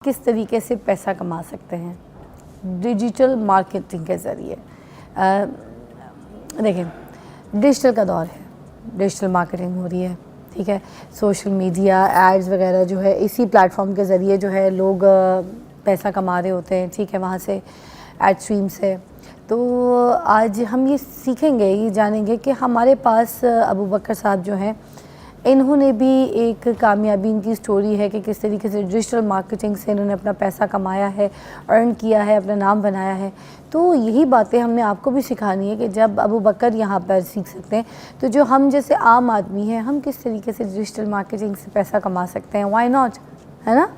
किस तरीके से पैसा कमा सकते हैं डिजिटल मार्केटिंग के ज़रिए। देखें, डिजिटल का दौर है, डिजिटल मार्केटिंग हो रही है, ठीक है। सोशल मीडिया एड्स वगैरह जो है इसी प्लेटफॉर्म के ज़रिए जो है लोग पैसा कमा रहे होते हैं, ठीक है, वहाँ से एड स्ट्रीम से। तो आज हम ये सीखेंगे, ये जानेंगे कि हमारे पास अबू बकर साहब जो हैं, इन्होंने भी एक कामयाबी इनकी स्टोरी है कि किस तरीके से डिजिटल मार्केटिंग से इन्होंने अपना पैसा कमाया है, अर्न किया है, अपना नाम बनाया है। तो यही बातें हमने आपको भी सिखानी है कि जब अबू बकर यहाँ पर सीख सकते हैं, तो जो हम जैसे आम आदमी हैं, हम किस तरीके से डिजिटल मार्केटिंग से पैसा कमा सकते हैं। व्हाई नॉट, है ना।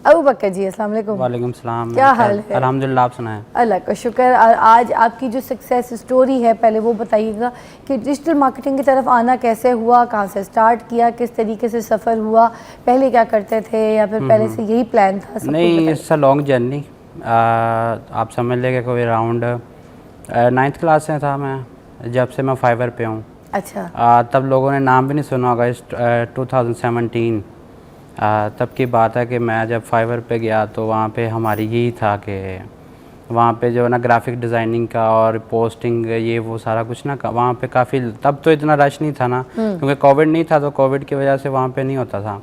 अबू बकर जी, अस्सलाम वालेकुम। वालेकुम सलाम। क्या हाल है? अल्हम्दुलिल्लाह, आप सुनाएं। अल्लाह का शुक्र। और आज आपकी जो सक्सेस स्टोरी है, पहले वो बताइएगा कि डिजिटल मार्केटिंग की तरफ आना कैसे हुआ, कहाँ से स्टार्ट किया, किस तरीके से सफ़र हुआ, पहले क्या करते थे या फिर पहले से यही प्लान था? नहीं, इट्स अ लॉन्ग जर्नी। आप समझ लेंगे कोई अराउंड 9th क्लास से था मैं, जब से मैं फाइवर पे हूँ। अच्छा। तब लोगों ने नाम भी नहीं सुना होगा। 2017 तब की बात है कि मैं जब फाइवर पे गया तो वहाँ पे हमारी यही था कि वहाँ पे जो है ना ग्राफिक डिज़ाइनिंग का और पोस्टिंग ये वो सारा कुछ ना वहाँ पे काफ़ी, तब तो इतना रश नहीं था ना, क्योंकि कोविड नहीं था, तो कोविड की वजह से वहाँ पे नहीं होता था।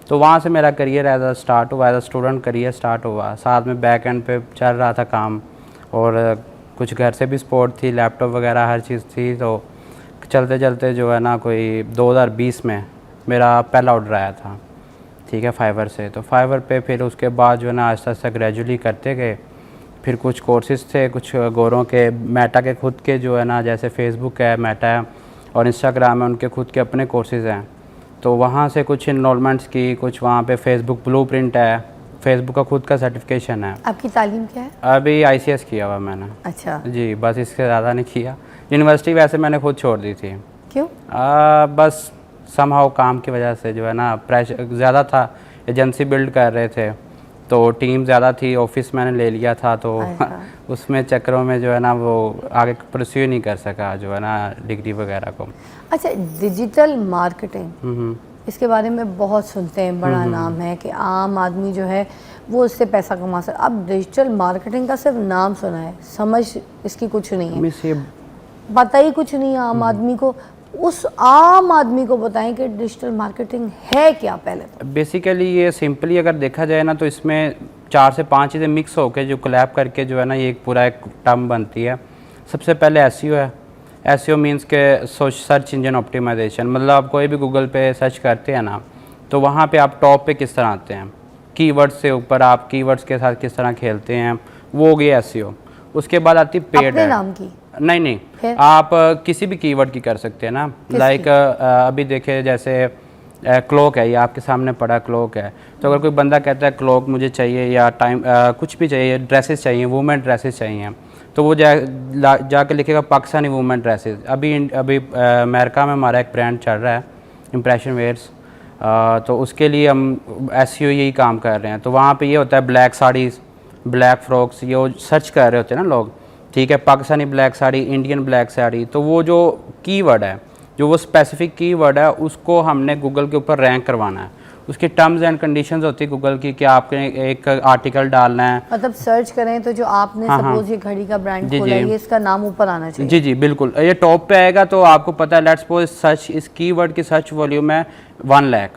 तो वहाँ से मेरा करियर एज अ स्टार्ट हुआ, as a student career start हुआ। साथ में बैक एंड पे चल रहा था काम, और कुछ घर से भी सपोर्ट थी, लैपटॉप वगैरह हर चीज़ थी। तो चलते चलते जो है ना कोई 2020 में मेरा पहला ऑर्डर आया था, ठीक है, फाइवर से। तो फाइवर पे फिर उसके बाद जो है ना आहिस्ता आहिस्ता ग्रेजुअली करते गए। फिर कुछ कोर्सेज़ थे, कुछ गोरों के, मेटा के खुद के जो है ना, जैसे फेसबुक है, मेटा है और इंस्टाग्राम है, उनके खुद के अपने कोर्सेज़ हैं। तो वहाँ से कुछ इनरोलमेंट्स की, कुछ वहाँ पे फेसबुक ब्लूप्रिंट है, फेसबुक का खुद का सर्टिफिकेशन है। आपकी तालीम क्या है? अभी ICS किया हुआ मैंने। अच्छा जी, बस इससे ज़्यादा नहीं किया। यूनिवर्सिटी वैसे मैंने खुद छोड़ दी थी। क्यों? बस समहाउ काम की वजह से जो है ना प्रेशर ज़्यादा था, एजेंसी बिल्ड कर रहे थे तो टीम ज़्यादा थी, ऑफिस मैंने ले लिया था, तो उसमें चक्करों में जो है ना वो आगे परस्यू नहीं कर सका जो है ना डिग्री वगैरह को। अच्छा, डिजिटल मार्केटिंग, इसके बारे में बहुत सुनते हैं, बड़ा नाम है कि आम आदमी जो है वो उससे पैसा कमा सकता। अब डिजिटल मार्केटिंग का सिर्फ नाम सुना है, समझ इसकी कुछ नहीं है, पता ही कुछ नहीं है आम आदमी को। उस आम आदमी को बताएं कि डिजिटल मार्केटिंग है क्या। पहले बेसिकली ये सिंपली अगर देखा जाए ना, तो इसमें 4 से 5 चीज़ें मिक्स होकर जो कोलैब करके जो है ना ये एक पूरा एक टर्म बनती है। सबसे पहले SEO है। SEO मीन्स के सर्च इंजन ऑप्टिमाइजेशन, मतलब आप कोई भी गूगल पे सर्च करते हैं ना, तो वहाँ पे आप टॉप पे किस तरह आते हैं, कीवर्ड्स से ऊपर आप कीवर्ड्स के साथ किस तरह खेलते हैं, वो हो गया SEO। उसके बाद आती पेड अपने नाम की नहीं, आप किसी भी कीवर्ड की कर सकते हैं ना। लाइक अभी देखिए, जैसे क्लॉक है, ये आपके सामने पड़ा क्लॉक है, तो अगर कोई बंदा कहता है क्लॉक मुझे चाहिए, या टाइम कुछ भी चाहिए, ड्रेसेस चाहिए, वुमेन ड्रेसेस चाहिए, तो वो जाके लिखेगा पाकिस्तानी वुमेन ड्रेसेस। अभी अमेरिका में हमारा एक ब्रांड चल रहा है, इम्प्रेशन वेयर्स, तो उसके लिए हम SEO यही काम कर रहे हैं। तो वहाँ पे ये होता है ब्लैक साड़ीज़, ब्लैक फ्रॉक्स, ये सर्च कर रहे होते हैं ना लोग, ठीक है, Pakistani black sari, Indian black sari. तो वो जो कीवर्ड है, जो वो स्पेसिफिक कीवर्ड है, उसको हमने गूगल के ऊपर रैंक करवाना है। उसकी टर्म्स एंड कंडीशंस होती है गूगल की कि आपने एक आर्टिकल डालना है, मतलब सर्च करें तो जो आपने सपोज ये घड़ी का ब्रांड खोला है, इसका नाम ऊपर आना चाहिए। जी बिल्कुल, ये टॉप पे आएगा। तो आपको पता है, लेट्स सपोज सर्च, इस कीवर्ड की सर्च वॉल्यूम है 1 lakh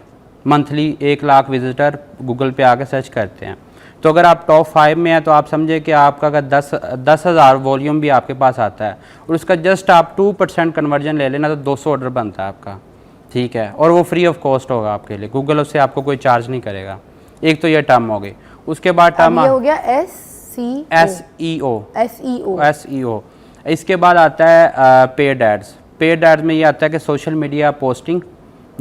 monthly, 1 lakh visitor Google पे आके सर्च करते हैं। तो अगर आप टॉप 5 में हैं, तो आप समझे कि आपका अगर 10,000 वॉल्यूम भी आपके पास आता है, और उसका जस्ट आप 2% कन्वर्जन ले लेना, तो 200 ऑर्डर बनता है आपका, ठीक है, और वो फ्री ऑफ कॉस्ट होगा आपके लिए। गूगल उससे आपको कोई चार्ज नहीं करेगा। एक तो ये टर्म हो गई। उसके बाद टर्म हो गया SEO। इसके बाद आता है पेड एड्स। पेड एड्स में ये आता है कि सोशल मीडिया पोस्टिंग,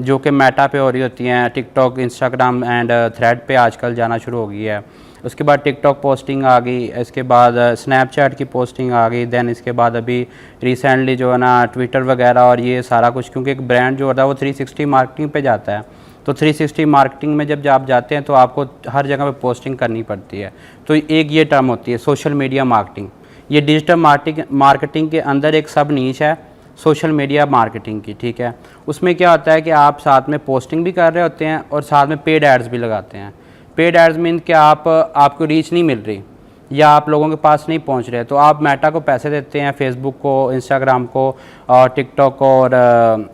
जो कि मेटा पे हो रही होती हैं, टिकटॉक, इंस्टाग्राम एंड थ्रेड पे आजकल जाना शुरू हो गई है। उसके बाद टिकटॉक पोस्टिंग आ गई, इसके बाद स्नैपचैट की पोस्टिंग आ गई, देन इसके बाद अभी रिसेंटली जो है ना ट्विटर वगैरह और ये सारा कुछ, क्योंकि एक ब्रांड जो होता है वो 360 मार्केटिंग पे जाता है। तो 360 मार्केटिंग में जब आप जाते हैं तो आपको हर जगह पे पोस्टिंग करनी पड़ती है। तो एक ये टर्म होती है सोशल मीडिया मार्केटिंग। ये डिजिटल मार्केटिंग के अंदर एक सब नीच है सोशल मीडिया मार्केटिंग की, ठीक है। उसमें क्या होता है कि आप साथ में पोस्टिंग भी कर रहे होते हैं और साथ में पेड एड्स भी लगाते हैं। पेड एड्स मीन कि आपको रीच नहीं मिल रही या आप लोगों के पास नहीं पहुंच रहे, तो आप मेटा को पैसे देते हैं, फेसबुक को, इंस्टाग्राम को और टिकटॉक को और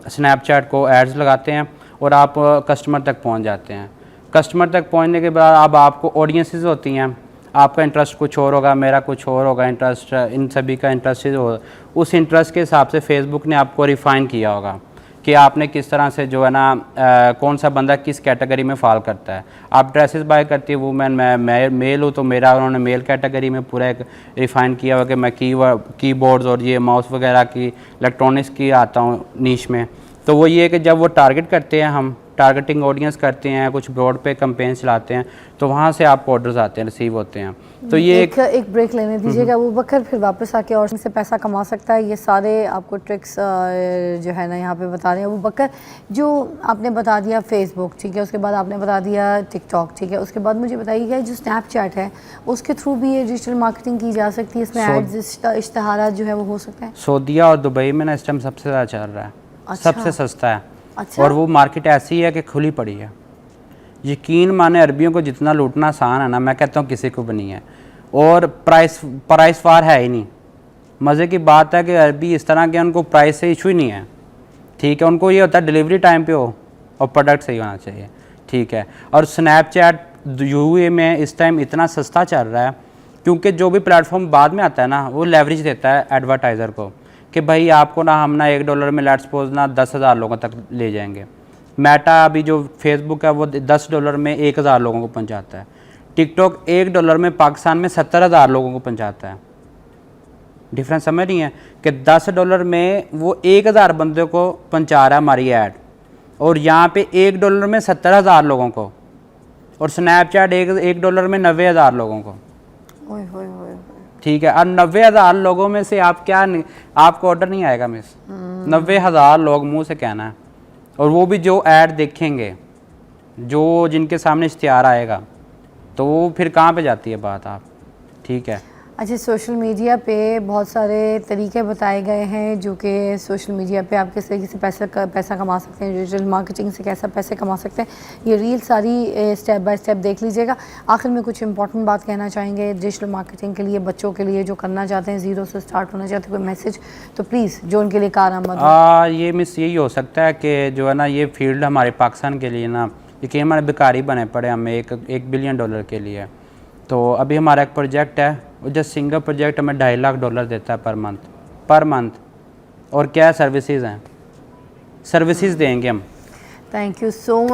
स्नैपचैट को एड्स लगाते हैं और आप कस्टमर तक पहुंच जाते हैं। कस्टमर तक पहुंचने के बाद अब आपको ऑडियंसेस होती हैं, आपका इंटरेस्ट कुछ और होगा, मेरा कुछ और होगा, इंटरेस्ट इन सभी का इंटरेस्ट हो, उस इंटरेस्ट के हिसाब से फेसबुक ने आपको रिफ़ाइन किया होगा कि आपने किस तरह से जो है ना कौन सा बंदा किस कैटेगरी में फॉल करता है। आप ड्रेसेस बाय करती है वूमेन, मैं मेल हूँ तो मेरा उन्होंने मेल कैटेगरी में पूरा एक रिफ़ाइन किया हुआ कि मैं कीबोर्ड्स और ये माउस वगैरह की इलेक्ट्रॉनिक्स की आता हूँ नीश में। तो वो ये कि जब वो टारगेट करते हैं, हम टारगेटिंग ऑडियंस करते हैं, कुछ ब्रॉड पे कैंपेन चलाते हैं, तो वहाँ से आपको ऑर्डर्स आते हैं, रिसीव होते हैं। तो ये एक ब्रेक लेने दीजिएगा अबू बकर, फिर वापस आके और से पैसा कमा सकता है। ये सारे आपको ट्रिक्स जो है ना यहाँ पे बता रहे हैं अबू बकर। जो आपने बता दिया फेसबुक, ठीक है, उसके बाद आपने बता दिया टिकटॉक, ठीक है, उसके बाद मुझे बताइएगा जो स्नैपचैट है उसके थ्रू भी ये डिजिटल मार्केटिंग की जा सकती है, इसमें एड्स इश्तहारात जो है वो हो सकता है। सऊदीया और दुबई में ना इस टाइम सबसे ज़्यादा चल रहा है। अच्छा। सबसे सस्ता है। अच्छा। और वो मार्केट ऐसी है कि खुली पड़ी है। यकीन माने अरबियों को जितना लूटना आसान है ना, मैं कहता हूँ किसी को भी नहीं है। और प्राइस वार है ही नहीं। मज़े की बात है कि अरबी इस तरह के उनको प्राइस से इशू ही नहीं है, ठीक है। उनको ये होता है डिलीवरी टाइम पे हो और प्रोडक्ट सही होना चाहिए, ठीक है। और स्नैपचैट यूए में इस टाइम इतना सस्ता चल रहा है क्योंकि जो भी प्लेटफॉर्म बाद में आता है ना, वो लेवरेज देता है एडवर्टाइज़र को कि भाई आपको ना हम ना $1 में लेट्स सपोज ना 10,000 लोगों तक ले जाएंगे। मेटा अभी जो फेसबुक है वो $10 में 1,000 लोगों को पहुंचाता है। टिकटॉक $1 में पाकिस्तान में 70,000 लोगों को पहुंचाता है। डिफरेंस समझ नहीं है कि $10 में वो 1,000 बंदे को पहुंचा रहा है हमारी ऐड, और यहाँ पे $1 में 70,000 लोगों को, और स्नैपचैट $1 में 90,000 लोगों को। ओए होए होए, ठीक है। और 90,000 लोगों में से आप क्या नहीं, आपको ऑर्डर नहीं आएगा मिस। 90,000 लोग मुंह से कहना है, और वो भी जो ऐड देखेंगे, जो जिनके सामने इश्तिहार आएगा, तो वो फिर कहाँ पे जाती है बात आप, ठीक है। अच्छा, सोशल मीडिया पे बहुत सारे तरीके बताए गए हैं जो कि सोशल मीडिया पे आप किस तरीके से पैसा कमा सकते हैं, डिजिटल मार्केटिंग से कैसा पैसे कमा सकते हैं। ये रील सारी स्टेप बाय स्टेप देख लीजिएगा। आखिर में कुछ इंपॉर्टेंट बात कहना चाहेंगे डिजिटल मार्केटिंग के लिए, बच्चों के लिए जो करना चाहते हैं, ज़ीरो से स्टार्ट होना चाहते हैं, कोई मैसेज तो प्लीज़ जो उनके लिए कारआमद हो। ये मिस यही हो सकता है कि जो है ना ये फील्ड हमारे पाकिस्तान के लिए ना, यकीन हमारे बेकारी बने पड़े हमें $1 बिलियन के लिए। तो अभी हमारा एक प्रोजेक्ट है, वो जो सिंगल प्रोजेक्ट हमें $2.5 लाख देता है पर मंथ। और क्या सर्विसेज हैं, सर्विसेज देंगे हम। Thank you so much.